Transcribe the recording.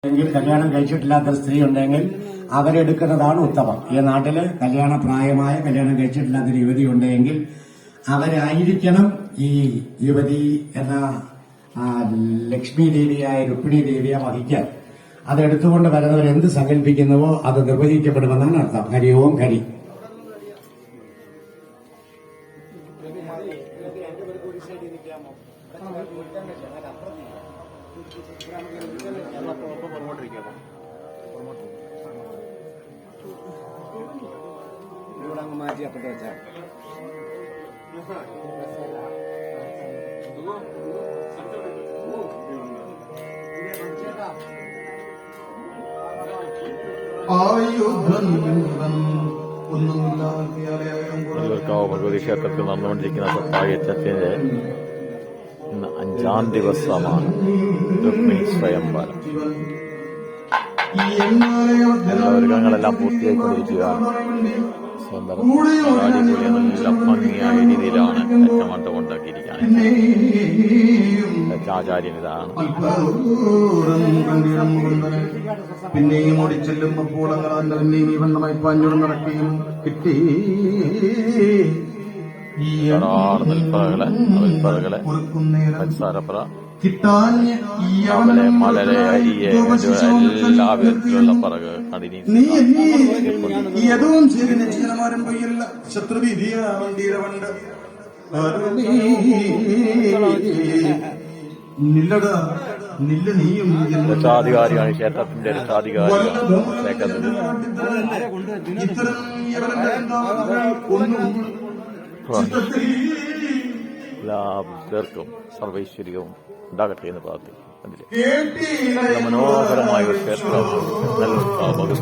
എങ്കിൽ കല്യാണം കഴിച്ചിട്ടില്ലാത്ത സ്ത്രീ ഉണ്ടെങ്കിൽ അവരെടുക്കുന്നതാണ് ഉത്തമം. ഈ നാട്ടില് കല്യാണപ്രായമായ കല്യാണം കഴിച്ചിട്ടില്ലാത്തൊരു യുവതി ഉണ്ടെങ്കിൽ അവരായിരിക്കണം ഈ യുവതി എന്ന ലക്ഷ്മി ദേവിയായ രുക്മിണി ദേവിയെ വഹിക്കാൻ. അതെടുത്തുകൊണ്ട് വരുന്നവർ എന്ത് സങ്കല്പിക്കുന്നുവോ അത് നിർവഹിക്കപ്പെടുമെന്നാണ് അർത്ഥം. ഹരി ഓം ഹരി. മാറ്റി അപ്പുറത്ത് വെച്ചാൽ ഭഗവതി ക്ഷേത്രത്തിൽ നടന്നുകൊണ്ടിരിക്കുന്ന സത്തായജ്ഞത്തിന്റെ ഇന്ന് 5ാം ദിവസമാണ് രുക്മിണി സ്വയംവരം. ഒരുക്കങ്ങളെല്ലാം പൂർത്തിയായിക്കൊണ്ടിരിക്കുകയാണ്. നല്ല ഭംഗിയായ രീതിയിലാണ് ഏറ്റമണ്ടം ഉണ്ടാക്കിയിരിക്കാൻ. ആചാര്യൻ ഇതാണ്. പിന്നെയും ഓടിച്ചെല്ലുമ്പോൾ അങ്ങനെ പിന്നെയും ഈ വണ്ണമായി പാഞ്ഞോട് നടക്കുകയും കിട്ടി നെൽപ്പറകളെ പഞ്ചസാരപ്പറ മലരെ അരിയെ എല്ലാവിധത്തിലുള്ള പറക് കടിനി രക്ഷാധികാരിയാണ് ക്ഷേത്രത്തിന്റെ രക്ഷാധികാരിയാണ് എല്ലാവർക്കും സർവൈശ്വര്യവും ഉണ്ടാകട്ടെ എന്ന് പ്രാർത്ഥിക്കും. അതിലെ മനോഹരമായ ഒരു ക്ഷേത്രം ഭഗവതി